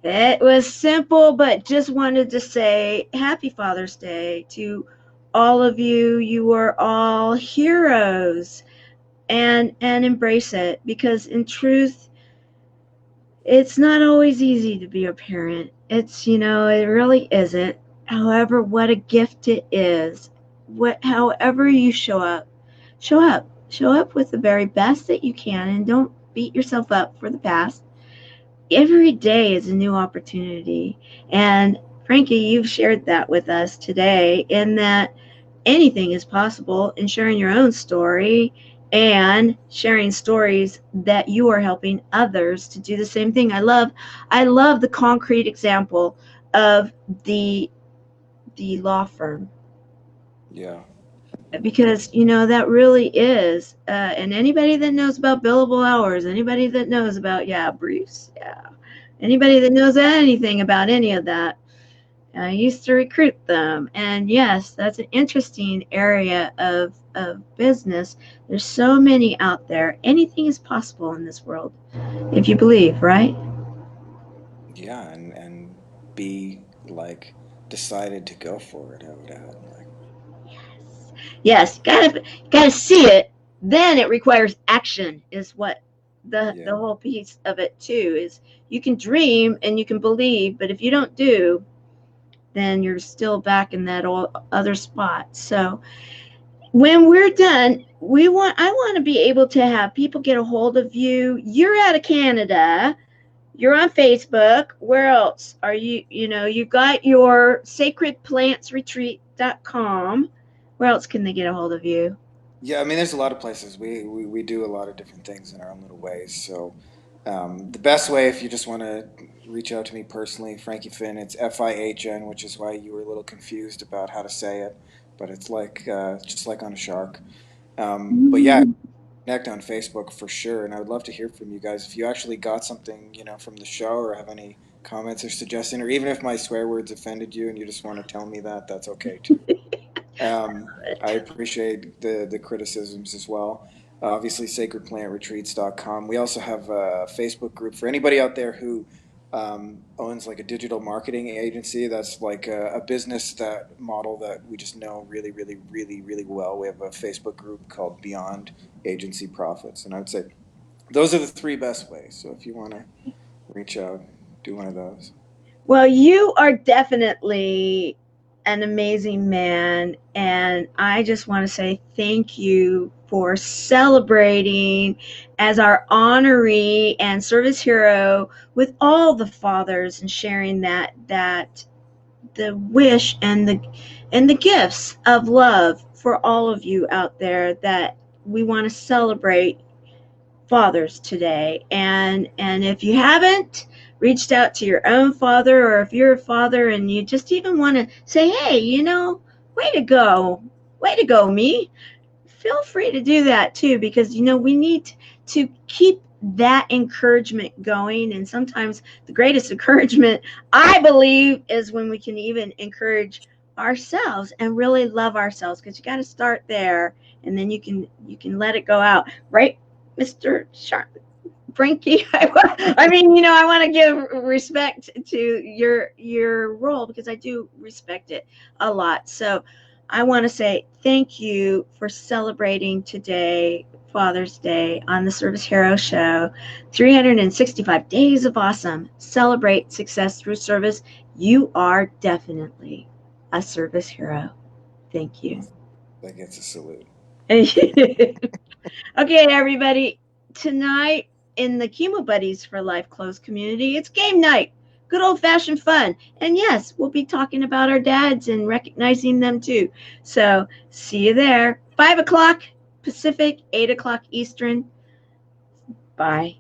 It was simple, but just wanted to say happy Father's Day to all of you. You are all heroes, and embrace it, because in truth, it's not always easy to be a parent. It really isn't. However, what a gift it is. However you show up with the very best that you can, and don't beat yourself up for the past. Every day is a new opportunity. And Frankie, you've shared that with us today, in that anything is possible in sharing your own story and sharing stories that you are helping others to do the same thing. I love the concrete example of the law firm, Yeah. because that really is, and anybody that knows about billable hours, anybody that knows about, yeah, briefs, yeah, anybody that knows anything about any of that, I used to recruit them. And yes, that's an interesting area of business. There's so many out there. Anything is possible in this world if you believe, right? Yeah, and be like decided to go for it, I would add. Like, Yes, gotta see it. Then it requires action, is what the yeah. whole piece of it too is. You can dream and you can believe, but if you don't do, then you're still back in that old other spot. So when we're done, I want to be able to have people get a hold of you. You're out of Canada. You're on Facebook. Where else are you? You got your sacredplantsretreat.com. Where else can they get a hold of you? Yeah, I mean, there's a lot of places. We do a lot of different things in our own little ways. So, the best way, if you just want to reach out to me personally, Frankie Fihn, it's Fihn, which is why you were a little confused about how to say it, but it's like just like on a shark. But yeah, Mm. connect on Facebook for sure, and I would love to hear from you guys if you actually got something, from the show, or have any comments or suggestion, or even if my swear words offended you and you just want to tell me that, that's okay too. I appreciate the criticisms as well. Obviously, sacredplantretreats.com. We also have a Facebook group for anybody out there who owns like a digital marketing agency. That's like a business that model that we just know really, really, really, really well. We have a Facebook group called Beyond Agency Profits, and I would say those are the three best ways. So if you want to reach out, do one of those. Well, you are definitely an amazing man. And I just want to say thank you for celebrating as our honoree and service hero with all the fathers, and sharing that the wish and the gifts of love for all of you out there, that we want to celebrate fathers today. And if you haven't reached out to your own father, or if you're a father and you just even want to say, hey, way to go, me, feel free to do that too, because we need to keep that encouragement going. And sometimes the greatest encouragement, I believe, is when we can even encourage ourselves and really love ourselves, because you got to start there, and then you can let it go out, right, Mr. Sharp? Frankie, I mean, I want to give respect to your role, because I do respect it a lot. So I want to say thank you for celebrating today, Father's Day, on the Service Hero Show. 365 days of awesome. Celebrate success through service. You are definitely a service hero. Thank you. That gets a salute. Okay, everybody. Tonight in the Chemo Buddies for Life closed community, it's game night. Good old fashioned fun. And yes, we'll be talking about our dads and recognizing them too. So see you there. 5 o'clock Pacific, 8 o'clock Eastern. Bye.